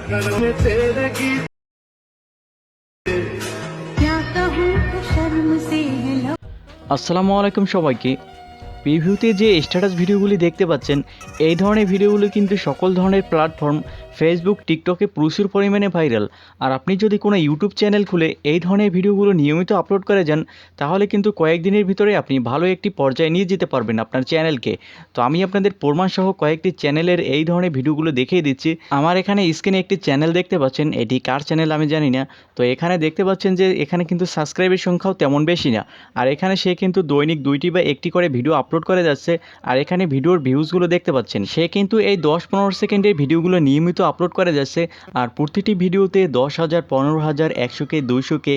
में तेरे गीत क्या कहूँ शर्म से আসসালামু আলাইকুম সবাইকে। প্রিভিউতে যে স্ট্যাটাস ভিডিওগুলি দেখতে পাচ্ছেন, এই ধরনের ভিডিওগুলি কিন্তু সকল ধরনের প্ল্যাটফর্ম ফেসবুক, টিকটকে প্রচুর পরিমাণে ভাইরাল। আর আপনি যদি কোনো ইউটিউব চ্যানেল খুলে এই ধরনের ভিডিওগুলো নিয়মিত আপলোড করে যান, তাহলে কিন্তু কয়েকদিনের ভিতরে আপনি ভালো একটি পর্যায়ে নিয়ে যেতে পারবেন আপনার চ্যানেলকে। তো আমি আপনাদের প্রমাণসহ কয়েকটি চ্যানেলের এই ধরনের ভিডিওগুলো দেখিয়ে দিচ্ছি। আমার এখানে স্ক্রিনে একটি চ্যানেল দেখতে পাচ্ছেন, এটি কার চ্যানেল আমি জানি না। তো এখানে দেখতে পাচ্ছেন যে এখানে কিন্তু সাবস্ক্রাইবের সংখ্যাও তেমন বেশি না। আর এখানে সে কিন্তু দৈনিক 2টি বা 1টি করে ভিডিও আপলোড করে যাচ্ছে। আর এখানে ভিডিওর ভিউজগুলো দেখতে পাচ্ছেন, সে কিন্তু এই 10-15 সেকেন্ডের ভিডিওগুলো নিয়মিত আপলোড করে যাচ্ছে। আর প্রতিটি ভিডিওতে 10,000, 15,000, 100K, 200K,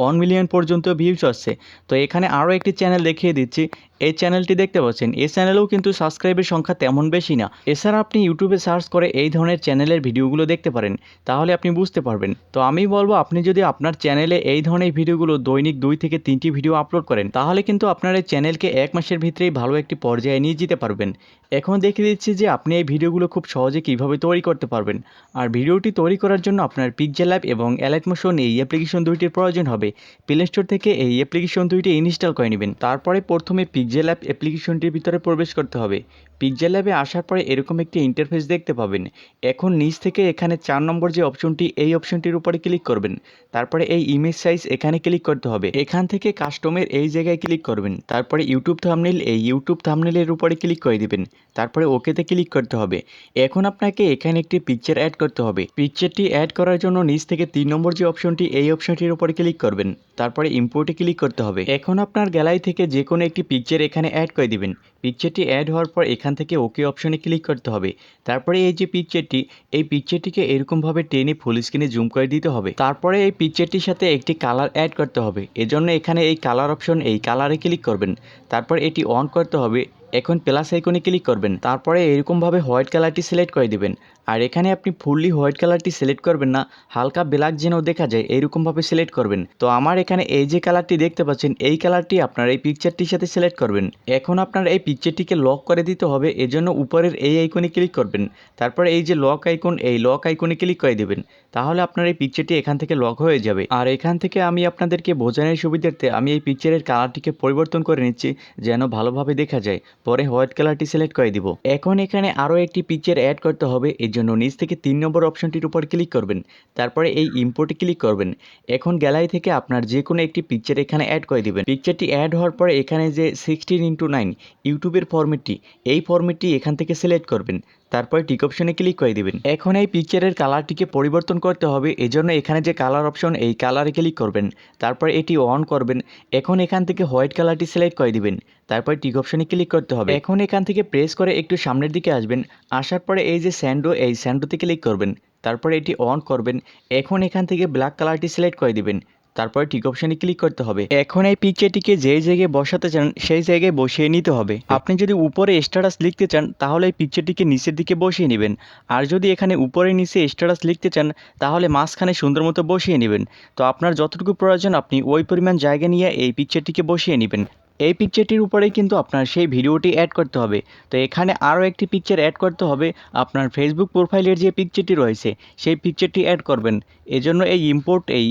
1 মিলিয়ন পর্যন্ত ভিউজ আসছে। তো এখানে আরও একটি চ্যানেল দেখিয়ে দিচ্ছি। এই চ্যানেলটি দেখতে পাচ্ছেন, এই চ্যানেলেও কিন্তু সাবস্ক্রাইবের সংখ্যা তেমন বেশি না। এছাড়া আপনি ইউটিউবে সার্চ করে এই ধরনের চ্যানেলের ভিডিওগুলো দেখতে পারেন, তাহলে আপনি বুঝতে পারবেন। তো আমি বলবো, আপনি যদি আপনার চ্যানেলে এই ধরনের ভিডিওগুলো দৈনিক 2 থেকে 3টি ভিডিও আপলোড করেন, তাহলে কিন্তু আপনার এই চ্যানেলকে 1 মাসের ভিতরেই ভালো একটি পর্যায়ে নিয়ে যেতে পারবেন। এখন দেখিয়ে দিচ্ছি যে আপনি এই ভিডিওগুলো খুব সহজে কীভাবে তৈরি করতে পারবেন। আর ভিডিওটি তৈরি করার জন্য আপনার পিক্সেল অ্যাপ এবং অ্যালাইটমোশন এই অ্যাপ্লিকেশন দুইটির প্রয়োজন হবে। প্লে স্টোর থেকে এই অ্যাপ্লিকেশন দুইটি ইনস্টল করে নেবেন। তারপরে প্রথমে পিক্সেল অ্যাপ অ্যাপ্লিকেশনটির ভিতরে প্রবেশ করতে হবে। পিক্সেল অ্যাপে আসার পরে এরকম একটি ইন্টারফেস দেখতে পাবেন। এখন নিচ থেকে এখানে 4 নম্বর যে অপশনটি, এই অপশনটির উপরে ক্লিক করবেন। তারপরে এই ইমেজ সাইজ এখানে ক্লিক করতে হবে। এখান থেকে কাস্টমের এই জায়গায় ক্লিক করবেন। তারপরে ইউটিউব থাম্বনেইল, এই ইউটিউব থাম্বনেইলের উপরে ক্লিক করে দিবেন। তারপরে ওকেতে ক্লিক করতে হবে। এখন আপনাকে এখানে একটি পিকচার অ্যাড করতে হবে। পিকচারটি অ্যাড করার জন্য নিচ থেকে 3 নম্বর যে অপশনটি, এই অপশনটির উপরে ক্লিক করবেন। তারপরে ইম্পোর্টে ক্লিক করতে হবে। এখন আপনার গ্যালারি থেকে যে কোনো একটি পিকচার এখানে অ্যাড করে দিবেন। পিকচারটি অ্যাড হওয়ার পর এখান থেকে ওকে অপশনে ক্লিক করতে হবে। তারপরে এই যে পিকচারটি, এই পিকচারটিকে এরকমভাবে টেনে ফুল স্ক্রিনে জুম করে দিতে হবে। তারপরে এই পিকচারটির সাথে একটি কালার অ্যাড করতে হবে। এজন্য এখানে এই কালার অপশন, এই কালারে ক্লিক করবেন। তারপর এটি অন করতে হবে। এখন প্লাস আইকনে ক্লিক করবেন। তারপরে এরকমভাবে হোয়াইট কালারটি সিলেক্ট করে দিবেন। আর এখানে আপনি ফুললি হোয়াইট কালারটি সিলেক্ট করবেন না, হালকা ব্ল্যাক যেন দেখা যায় এইরকমভাবে সিলেক্ট করবেন। তো আমার এখানে এই যে কালারটি দেখতে পাচ্ছেন, এই কালারটি আপনার এই পিকচারটির সাথে সিলেক্ট করবেন। এখন আপনার এই পিকচারটিকে লক করে দিতে হবে, এজন্য উপরের এই আইকনে ক্লিক করবেন। তারপরে এই যে লক আইকন, এই লক আইকনে ক্লিক করে দেবেন। তাহলে আপনার এই পিকচারটি এখান থেকে লক হয়ে যাবে। আর এখান থেকে আমি আপনাদেরকে বোঝানোর সুবিধার্থে আমি এই পিকচারের কালারটিকে পরিবর্তন করে নিচ্ছি, যেন ভালোভাবে দেখা যায়। পরে হোয়াইট কালারটি সিলেক্ট করে দিব। এখন এখানে আরও একটি পিকচার অ্যাড করতে হবে, এর জন্য নিচ থেকে 3 নম্বর অপশনটির উপর ক্লিক করবেন। তারপরে এই ইম্পোর্টে ক্লিক করবেন। এখন গ্যালারি থেকে আপনার যে কোনো একটি পিকচার এখানে অ্যাড করে দিবেন। পিকচারটি অ্যাড হওয়ার পরে এখানে যে 16:9 ইউটিউবের ফরম্যাটটি, এই ফরম্যাটটি এখান থেকে সিলেক্ট করবেন। তারপরে টিক অপশনে ক্লিক করে দিবেন। এখন এই পিকচারের কালারটিকে পরিবর্তন করতে হবে, এজন্য এখানে যে কালার অপশন, এই কালারে ক্লিক করবেন। তারপর এটি অন করবেন। এখন এখান থেকে হোয়াইট কালারটি সিলেক্ট করে দিবেন। তারপর টিক অপশনে ক্লিক করতে হবে। এখন এখান থেকে প্রেস করে একটু সামনের দিকে আসবেন। আসার পরে এই যে স্যান্ডো, এই স্যান্ডোতে ক্লিক করবেন। তারপরে এটি অন করবেন। এখন এখান থেকে ব্ল্যাক কালারটি সিলেক্ট করে দিবেন। তারপরে ঠিক অপশানে ক্লিক করতে হবে। এখন এই পিকচারটিকে যেই জায়গায় বসাতে চান সেই জায়গায় বসিয়ে নিতে হবে। আপনি যদি উপরে স্ট্যাটাস লিখতে চান, তাহলে এই পিকচারটিকে নিচের দিকে বসিয়ে নেবেন। আর যদি এখানে উপরে নিচে স্ট্যাটাস লিখতে চান, তাহলে মাঝখানে সুন্দর মতো বসিয়ে নেবেন। তো আপনার যতটুকু প্রয়োজন আপনি ওই পরিমাণ জায়গা নিয়ে এই পিকচারটিকে বসিয়ে নেবেন। এই পিকচারটির উপরেই কিন্তু আপনার সেই ভিডিওটি অ্যাড করতে হবে। তো এখানে আরও একটি পিকচার অ্যাড করতে হবে। আপনার ফেসবুক প্রোফাইলের যে পিকচারটি রয়েছে, সেই পিকচারটি অ্যাড করবেন। এজন্য এই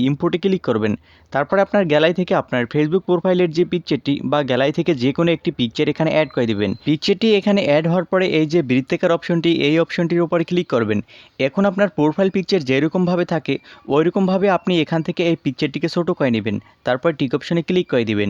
ইম্পোর্টে ক্লিক করবেন। তারপরে আপনার গ্যালারি থেকে আপনার ফেসবুক প্রোফাইলের যে পিকচারটি বা গ্যালারি থেকে যে কোনো একটি পিকচার এখানে অ্যাড করে দিবেন। পিকচারটি এখানে অ্যাড হওয়ার পরে এই যে বৃত্তাকার অপশনটি, এই অপশনটির উপরে ক্লিক করবেন। এখন আপনার প্রোফাইল পিকচার যেরকমভাবে থাকে ওইরকমভাবে আপনি এখান থেকে এই পিকচারটিকে ছোটো করে নেবেন। তারপর টিক অপশনে ক্লিক করে দিবেন।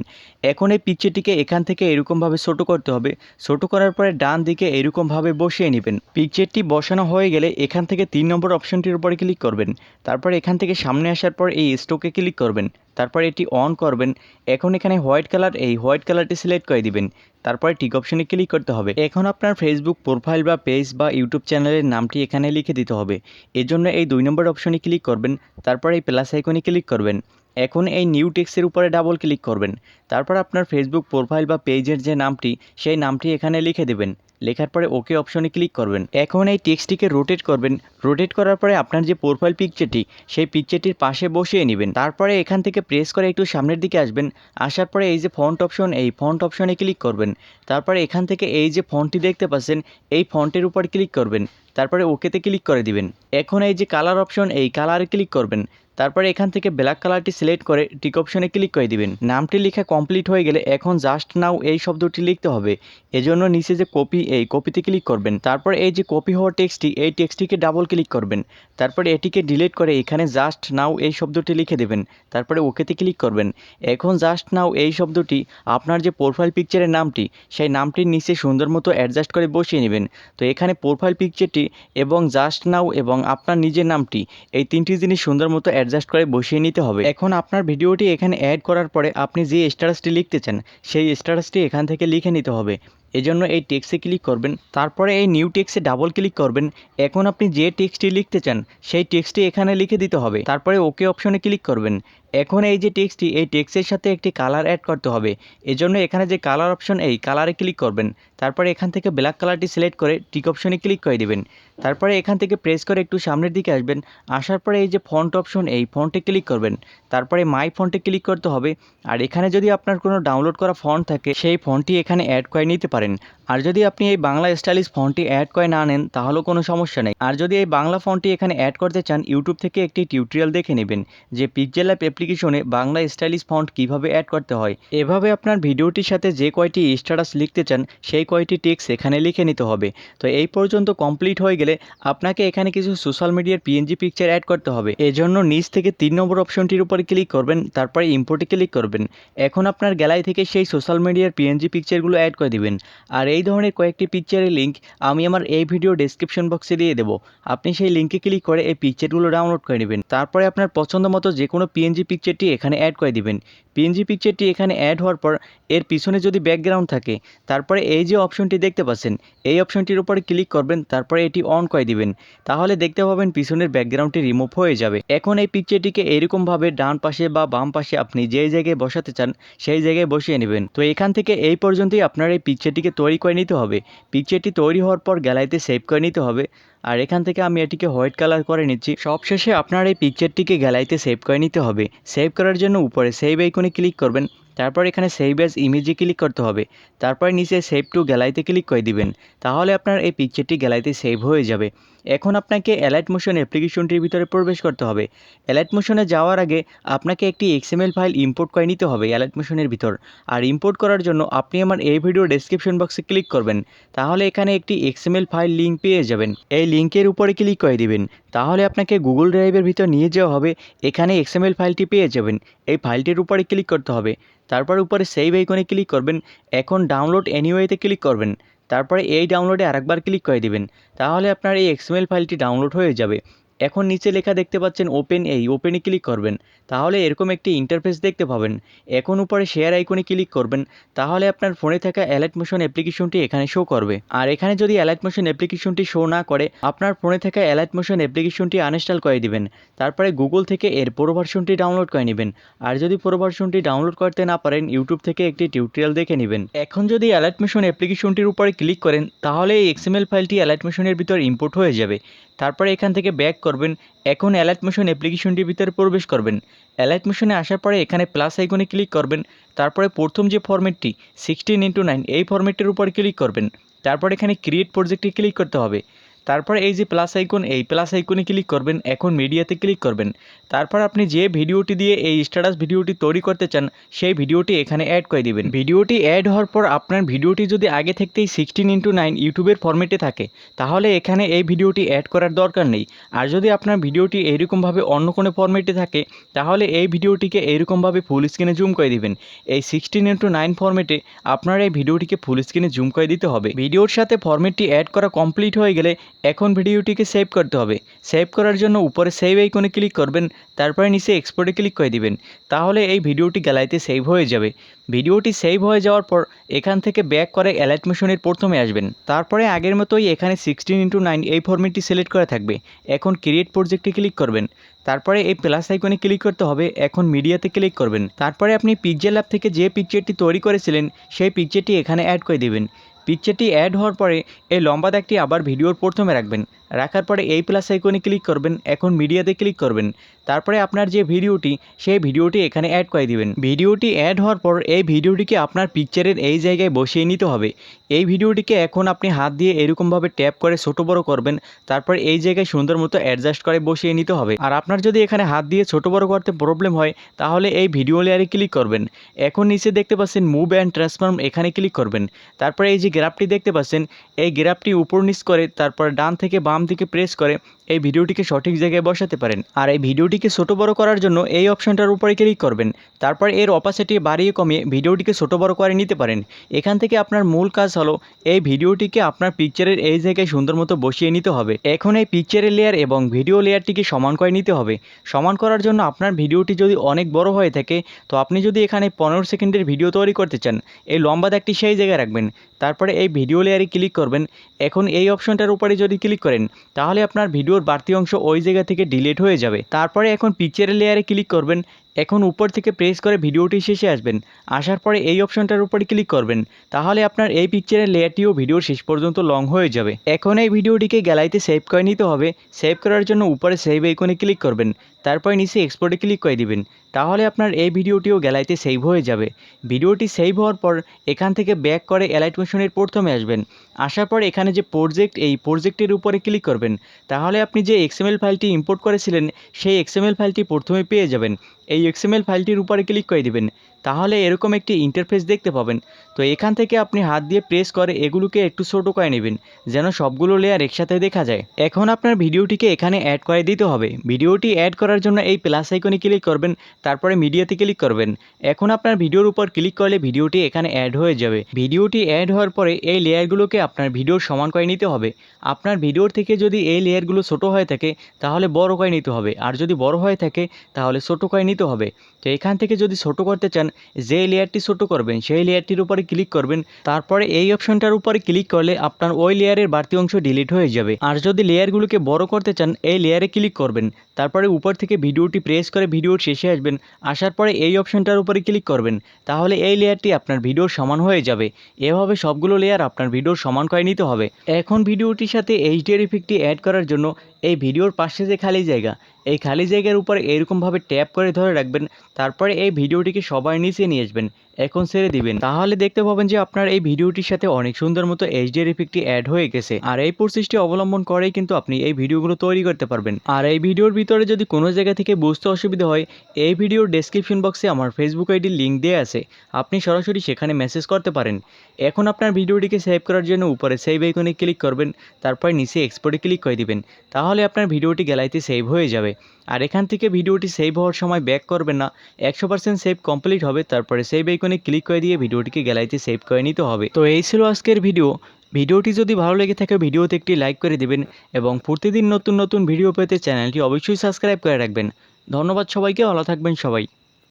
এখন এই পিকচারটিকে এখান থেকে এরকমভাবে ছোটো করতে হবে। ছোটো করার পরে ডান দিকে এরকমভাবে বসিয়ে নেবেন। পিকচারটি বসানো হয়ে গেলে এখান থেকে 3 নম্বর অপশনটির উপরে ক্লিক করবেন। তারপর এখান থেকে সামনে আসার পর এই স্টকে ক্লিক করবেন। তারপর এটি অন করবেন। এখন এখানে হোয়াইট কালার, এই হোয়াইট কালারটি সিলেক্ট করে দিবেন। তারপরে টিক অপশনে ক্লিক করতে হবে। এখন আপনার ফেসবুক প্রোফাইল বা পেজ বা ইউটিউব চ্যানেলের নামটি এখানে লিখে দিতে হবে। এজন্য এই 2 নম্বর অপশনে ক্লিক করবেন। তারপর এই প্লাস আইকনে ক্লিক করবেন। এখন এই নিউ টেক্সটের উপরে ডাবল ক্লিক করবেন। তারপর আপনার ফেসবুক প্রোফাইল বা পেজের যে নামটি, সেই নামটি এখানে লিখে দেবেন। লেখার পরে ওকে অপশনে ক্লিক করবেন। এখন এই টেক্সটটিকে রোটেট করবেন। রোটেট করার পরে আপনার যে প্রোফাইল পিকচারটি, সেই পিকচারটির পাশে বসিয়ে নেবেন। তারপরে এখান থেকে প্রেস করে একটু সামনের দিকে আসবেন। আসার পরে এই যে ফন্ট অপশন, এই ফন্ট অপশনে ক্লিক করবেন। তারপরে এখান থেকে এই যে ফন্টটি দেখতে পাচ্ছেন, এই ফন্টের উপর ক্লিক করবেন। তারপরে ওকেতে ক্লিক করে দিবেন। এখন এই যে কালার অপশন, এই কালারে ক্লিক করবেন। তারপরে এখান থেকে ব্ল্যাক কালারটি সিলেক্ট করে টিক অপশনে ক্লিক করে দিবেন। নামটি লেখা কমপ্লিট হয়ে গেলে এখন জাস্ট নাও এই শব্দটি লিখতে হবে। এজন্য নিচে যে কপি, এই কপিতে ক্লিক করবেন। তারপর এই যে কপি হওয়া টেক্সটটি, এই টেক্সটটিকে ডাবল ক্লিক করবেন। তারপরে এটিকে ডিলিট করে এখানে জাস্ট নাও এই শব্দটি লিখে দেবেন। তারপরে ওকেতে ক্লিক করবেন। এখন জাস্ট নাও এই শব্দটি আপনার যে প্রোফাইল পিকচারের নামটি, সেই নামটির নিচে সুন্দর মতো অ্যাডজাস্ট করে বসিয়ে নেবেন। তো এখানে প্রোফাইল পিকচারটি এবং জাস্ট নাও এবং আপনার নিজের নামটি, এই তিনটি জিনিস সুন্দর মতো অ্যাডজাস্ট করে বসিয়ে নিতে হবে। এখন আপনার ভিডিওটি এখানে অ্যাড করার পরে আপনি যে স্ট্যাটাসটি লিখতে চান, সেই স্ট্যাটাসটি এখান থেকে লিখে নিতে হবে। এজন্য এই টেক্সটে ক্লিক করবেন। তারপরে এই নিউ টেক্সটে ডাবল ক্লিক করবেন। এখন আপনি যে টেক্সটটি লিখতে চান, সেই টেক্সটটি এখানে লিখে দিতে হবে। তারপরে ওকে অপশনে ক্লিক করবেন। এখন এই যে টেক্সটটি, এই টেক্সটের সাথে একটি কালার অ্যাড করতে হবে। এজন্য এখানে যে কালার অপশন, এই কালারে ক্লিক করবেন। তারপরে এখান থেকে ব্ল্যাক কালারটি সিলেক্ট করে টিক অপশনে ক্লিক করে দিবেন। তারপরে এখান থেকে প্রেস করে একটু সামনের দিকে আসবেন। আসার পরে এই যে ফন্ট অপশন, এই ফন্টে ক্লিক করবেন। তারপরে মাই ফন্টে ক্লিক করতে হবে। আর এখানে যদি আপনার কোনো ডাউনলোড করা ফন্ট থাকে, সেই ফন্টটি এখানে অ্যাড করে নিতে পারেন। আর যদি আপনি এই বাংলা স্টাইলিশ ফন্টটি অ্যাড করে না নেন, তাহলেও কোনো সমস্যা নেই। আর যদি এই বাংলা ফন্টটি এখানে অ্যাড করতে চান, ইউটিউব থেকে একটি টিউটোরিয়াল দেখে নেবেন যে পিক্সেল অ্যাপ অ্যাপ্লিকেশনে বাংলা স্টাইলিশ ফন্ট কিভাবে অ্যাড করতে হয়। এভাবে আপনার ভিডিওটির সাথে যে কয়টি স্ট্যাটাস লিখতে চান, সেই কয়টি টেক্সট এখানে লিখে নিতে হবে। তো এই পর্যন্ত কমপ্লিট হয়ে গেলে আপনাকে এখানে কিছু সোশ্যাল মিডিয়ার পিএনজি পিকচার অ্যাড করতে হবে। এজন্য নিচ থেকে 3 নম্বর অপশনটির উপরে ক্লিক করবেন। তারপরে ইম্পোর্টে ক্লিক করবেন। এখন আপনার গ্যালারি থেকে সেই সোশ্যাল মিডিয়ার পিএনজি পিকচারগুলো অ্যাড করে দিবেন। আর এই ধরনের কয়েকটি পিকচারের লিঙ্ক আমি আমার এই ভিডিও ডেসক্রিপশন বক্সে দিয়ে দেবো। আপনি সেই লিঙ্কে ক্লিক করে এই পিকচারগুলো ডাউনলোড করে নেবেন। তারপরে আপনার পছন্দ মতো যে কোনো পিএনজি পিকচারটি এখানে অ্যাড করে দিবেন। পিএনজি পিকচারটি এখানে অ্যাড হওয়ার পর এর পিছনে যদি ব্যাকগ্রাউন্ড থাকে, তারপরে এই যে অপশনটি দেখতে পাচ্ছেন, এই অপশনটির উপরে ক্লিক করবেন। তারপরে এটি অন করে দিবেন। তাহলে দেখতে পাবেন পিছনের ব্যাকগ্রাউন্ডটি রিমুভ হয়ে যাবে। এখন এই পিকচারটিকে এইরকমভাবে ডান পাশে বা বাম পাশে আপনি যেই জায়গায় বসাতে চান, সেই জায়গায় বসিয়ে নেবেন। তো এখান থেকে এই পর্যন্তই আপনার এই পিকচারটিকে তৈরি করে নিতে হবে। পিকচারটি তৈরি হওয়ার পর গ্যালারিতে সেভ করে নিতে হবে। আর এখান থেকে আমি এটিকে হোয়াইট কালার করে নিচ্ছি। সবশেষে আপনার এই পিকচারটিকে গ্যালারিতে সেভ করে নিতে হবে। সেভ করার জন্য উপরে সেভ আইকনে ক্লিক করবেন। তারপর এখানে সেভ অ্যাজ ইমেজে ক্লিক করতে হবে। তারপর নিচে সেভ টু গ্যালারিতে ক্লিক করে দিবেন। তাহলে আপনার এই পিকচারটি গ্যালারিতে সেভ হয়ে যাবে। এখন আপনাকে অ্যালাইটমোশন অ্যাপ্লিকেশনটির ভিতরে প্রবেশ করতে হবে। অ্যালাইটমোশনে যাওয়ার আগে আপনাকে একটি এক্সএমএল ফাইল ইম্পোর্ট করে নিতে হবে অ্যালাইটমোশনের ভিতর। আর ইম্পোর্ট করার জন্য আপনি আমার এই ভিডিও ডেসক্রিপশন বক্সে ক্লিক করবেন। তাহলে এখানে একটি এক্সএমএল ফাইল লিঙ্ক পেয়ে যাবেন। এই লিঙ্কের উপরে ক্লিক করে দিবেন। তাহলে আপনাকে গুগল ড্রাইভের ভিতর নিয়ে যাওয়া হবে। এখানে এক্সএমএল ফাইলটি পেয়ে যাবেন। এই ফাইলটির উপরে ক্লিক করতে হবে। তারপর উপরে সেভ আইকনে ক্লিক করবেন। এখন ডাউনলোড এনিওয়েতে ক্লিক করবেন। তারপরে এই ডাউনলোডে আরেকবার ক্লিক করে দিবেন। তাহলে আপনার এই এক্সএমএল ফাইলটি ডাউনলোড হয়ে যাবে। এখন নিচে লেখা দেখতে পাচ্ছেন ওপেন, এই ওপেনে ক্লিক করবেন। তাহলে এরকম একটি ইন্টারফেস দেখতে পাবেন। এখন উপরে শেয়ার আইকনে ক্লিক করবেন। তাহলে আপনার ফোনে থাকা অ্যালাইটমোশন অ্যাপ্লিকেশনটি এখানে শো করবে। আর এখানে যদি অ্যালাইটমোশন অ্যাপ্লিকেশনটি শো না করে, আপনার ফোনে থাকা অ্যালাইটমোশন অ্যাপ্লিকেশনটি আনইনস্টল করে দিবেন। তারপরে গুগল থেকে এর পুরো ভার্সনটি ডাউনলোড করে নেবেন। আর যদি পুরো ভার্সনটি ডাউনলোড করতে না পারেন, ইউটিউব থেকে একটি টিউটোরিয়াল দেখে নেবেন। এখন যদি অ্যালাইটমোশন অ্যাপ্লিকেশনটির উপরে ক্লিক করেন, তাহলে এই এক্সএমএল ফাইলটি অ্যালাইটমোশনের ভিতর ইম্পোর্ট হয়ে যাবে। তারপরে এখান থেকে ব্যাক করবেন। এখন অ্যালাইটমোশন অ্যাপ্লিকেশনটির ভিতরে প্রবেশ করবেন। অ্যালাইটমোশনে আসার পরে এখানে প্লাস আইকনে ক্লিক করবেন। তারপরে প্রথম যে ফরম্যাটটি 16:9, এই ফরম্যাটের উপর ক্লিক করবেন। তারপর এখানে ক্রিয়েট প্রজেক্টে ক্লিক করতে হবে। তারপর এই যে প্লাস আইকন, এই প্লাস আইকনে ক্লিক করবেন। এখন মিডিয়াতে ক্লিক করবেন। তারপর আপনি যে ভিডিওটি দিয়ে এই স্ট্যাটাস ভিডিওটি তৈরি করতে চান, সেই ভিডিওটি এখানে অ্যাড করে দিবেন। ভিডিওটি অ্যাড হওয়ার পর আপনার ভিডিওটি যদি আগে থেকেই 16:9 ইউটিউবের ফরম্যাটে থাকে, তাহলে এখানে এই ভিডিওটি অ্যাড করার দরকার নেই। আর যদি আপনার ভিডিওটি এইরকমভাবে অন্য কোনো ফরম্যাটে থাকে, তাহলে এই ভিডিওটিকে এইরকমভাবে ফুল স্ক্রিনে জুম করে দিবেন। এই 16:9 ফরম্যাটে আপনার এই ভিডিওটিকে ফুল স্ক্রিনে জুম করে দিতে হবে। ভিডিওর সাথে ফরম্যাটটি অ্যাড করা কমপ্লিট হয়ে গেলে এখন ভিডিওটিকে সেভ করতে হবে। সেভ করার জন্য উপরে সেভ আইকনে ক্লিক করবেন। তারপরে নিচে এক্সপোর্টে ক্লিক করে দিবেন। তাহলে এই ভিডিওটি গ্যালারিতে সেভ হয়ে যাবে। ভিডিওটি সেভ হয়ে যাওয়ার পর এখান থেকে ব্যাক করে অ্যালাইটমোশনের প্রথমে আসবেন। তারপরে আগের মতোই এখানে 16:9 এই ফরম্যাটটি সিলেক্ট করা থাকবে। এখন ক্রিয়েট প্রজেক্টে ক্লিক করবেন। তারপরে এই প্লাস আইকনে ক্লিক করতে হবে। এখন মিডিয়াতে ক্লিক করবেন। তারপরে আপনি পিক্সেল অ্যাপ থেকে যে পিকচারটি তৈরি করেছিলেন, সেই পিকচারটি এখানে অ্যাড করে দিবেন। পিকচারটি অ্যাড হওয়ার পরে এই লম্বা দাগটি আবার ভিডিওর প্রথমে রাখবেন। রাখার পরে এই প্লাস আইকনে ক্লিক করবেন। এখন মিডিয়াতে ক্লিক করবেন। তারপরে আপনার যে ভিডিওটি সেই ভিডিওটি এখানে অ্যাড করে দিবেন। ভিডিওটি অ্যাড হওয়ার পর এই ভিডিওটিকে আপনার পিকচারের এই জায়গায় বসিয়ে নিতে হবে। এই ভিডিওটিকে এখন আপনি হাত দিয়ে এরকমভাবে ট্যাপ করে ছোট বড় করবেন। তারপর এই জায়গায় সুন্দর মতো অ্যাডজাস্ট করে বসিয়ে নিতে হবে। আর আপনার যদি এখানে হাত দিয়ে ছোট বড় করতে প্রবলেম হয় তাহলে এই ভিডিও লেয়ারে ক্লিক করবেন। এখন নিচে দেখতে পাচ্ছেন মুভ অ্যান্ড ট্রান্সফর্ম, এখানে ক্লিক করবেন। তারপরে এই যে গ্রাফটি দেখতে পাচ্ছেন এই গ্রাফটি উপর নিচ করে তারপর ডান থেকে বাম দিকে প্রেস করে এই ভিডিওটিকে সঠিক জায়গায় বসাতে পারেন। আর এই ভিডিওটিকে ছোট বড় করার জন্য এই অপশনটার উপরে ক্লিক করবেন। তারপর এর অপাসিটি বাড়িয়ে কমিয়ে ভিডিওটিকে ছোট বড় করে নিতে পারেন। এখান থেকে আপনার মূল কাজ হলো এই ভিডিওটিকে আপনার পিকচারের এই জায়গায় সুন্দর মতো বসিয়ে নিতে হবে। এখন এই পিকচারের লেয়ার এবং ভিডিও লেয়ারটিকে সমান করে নিতে হবে। সমান করার জন্য আপনার ভিডিওটি যদি অনেক বড় হয়ে থাকে তো আপনি যদি এখানে 15 সেকেন্ডের ভিডিও তৈরি করতে চান এই লম্বা দাগটি সেই জায়গায় রাখবেন। তারপরে এই ভিডিও লেয়ারে ক্লিক করবেন। এখন এই অপশনটার উপরে যদি ক্লিক করেন তাহলে আপনার ভিডিওর বাড়তি অংশ ওই জায়গা থেকে ডিলিট হয়ে যাবে। তারপরে এখন পিকচারের লেয়ারে ক্লিক করবেন। এখন উপর থেকে প্রেস করে ভিডিওটি শেষে আসবেন। আসার পরে এই অপশনটার উপরে ক্লিক করবেন। তাহলে আপনার এই পিকচারের লেয়ারটিও ভিডিওর শেষ পর্যন্ত লং হয়ে যাবে। এখন এই ভিডিওটিকে গ্যালারিতে সেভ করে নিতে হবে। সেভ করার জন্য উপরে সেভ আইকনে ক্লিক করবেন। তারপরে নিচে এক্সপোর্টে ক্লিক করে দিবেন। তাহলে আপনার এই ভিডিওটিও গ্যালারিতে সেভ হয়ে যাবে। ভিডিওটি সেভ হওয়ার পর এখান থেকে ব্যাক করে অ্যালাইটমোশনের প্রথমে আসবেন। আসার পর এখানে যে প্রজেক্ট এই প্রজেক্টের উপরে ক্লিক করবেন। তাহলে আপনি যে এক্সএমএল ফাইলটি ইম্পোর্ট করেছিলেন সেই এক্সএমএল ফাইলটি প্রথমে পেয়ে যাবেন। এই এক্সএমএল ফাইলটির উপরে ক্লিক করে দিবেন। তাহলে এরকম একটি ইন্টারফেস দেখতে পাবেন। তো এখান থেকে আপনি হাত দিয়ে প্রেস করে এগুলোকে একটু ছোট করে নেবেন যেন সবগুলো লেয়ার একসাথে দেখা যায়। এখন আপনার ভিডিওটিকে এখানে অ্যাড করে দিতে হবে। ভিডিওটি অ্যাড করার জন্য এই প্লাস আইকনে ক্লিক করবেন। তারপরে মিডিয়াতে ক্লিক করবেন। এখন আপনার ভিডিওর উপর ক্লিক করলে ভিডিওটি এখানে অ্যাড হয়ে যাবে। ভিডিওটি অ্যাড হওয়ার পরে এই লেয়ারগুলোকে আপনার ভিডিওর সমান করে নিতে হবে। আপনার ভিডিওর থেকে যদি এই লেয়ারগুলো ছোট হয়ে থাকে তাহলে বড় করে নিতে হবে, আর যদি বড় হয়ে থাকে তাহলে ছোট করে নিতে হবে। তো এখান থেকে যদি ছোট করতে চান যে লেয়ারটি ছোট করবেন সেই লেয়ারটির উপরে ক্লিক করবেন। তারপরে এই অপশনটার উপরে ক্লিক করলে আপনার ওই লেয়ারের বাড়তি অংশ ডিলিট হয়ে যাবে। আর যদি লেয়ারগুলোকে বড় করতে চান এই লেয়ারে ক্লিক করবেন। তারপরে উপর থেকে ভিডিওটি প্রেস করে ভিডিওর শেষে আসবেন। আসার পরে এই অপশনটার উপরে ক্লিক করবেন। তাহলে এই লেয়ারটি আপনার ভিডিওর সমান হয়ে যাবে। এভাবে সবগুলো লেয়ার আপনার ভিডিওর সমান করে নিতে হবে। এখন ভিডিওটির সাথে এইচডিআর ইফেক্টটি অ্যাড করার জন্য এই ভিডিওর পাশে যে খালি জায়গা এই খালি জায়গার উপরে এরকমভাবে ট্যাপ করে ধরে রাখবেন। তারপরে এই ভিডিওটিকে সবার নিচে নিয়ে আসবেন। এখন ছেড়ে দিবেন। তাহলে দেখতে পাবেন যে আপনার এই ভিডিওটির সাথে অনেক সুন্দর মতো এইচডিআর ইফেক্টটি অ্যাড হয়ে গেছে। আর এই প্রসেসটি অবলম্বন করেই কিন্তু আপনি এই ভিডিওগুলো তৈরি করতে পারবেন। আর এই ভিডিওর ভিতরে যদি কোনো জায়গা থেকে বুঝতে অসুবিধা হয় এই ভিডিওর ডেসক্রিপশন বক্সে আমার ফেসবুক আইডির লিঙ্ক দেওয়া আছে, আপনি সরাসরি সেখানে মেসেজ করতে পারেন। এখন আপনার ভিডিওটিকে সেভ করার জন্য উপরে সেভ আইকনে ক্লিক করবেন। তারপর নিচে এক্সপোর্টে ক্লিক করে দিবেন। তাহলে আপনার ভিডিওটি গ্যালারিতে সেভ হয়ে যাবে। আর এখান থেকে ভিডিওটি সেভ হওয়ার সময় ব্যাক করবেন না, 100% সেভ কমপ্লিট হবে। তারপরে সেভ আইকনে ক্লিক করে দিয়ে ভিডিওটিকে গ্যালারিতে সেভ করে নিতে হবে। তো এই ছিল আজকের ভিডিও। ভিডিওটি যদি ভালো লেগে থাকে ভিডিওতে একটি লাইক করে দিবেন এবং প্রতিদিন নতুন নতুন ভিডিও পেতে চ্যানেলটি অবশ্যই সাবস্ক্রাইব করে রাখবেন। ধন্যবাদ সবাইকে, ভালো থাকবেন সবাই।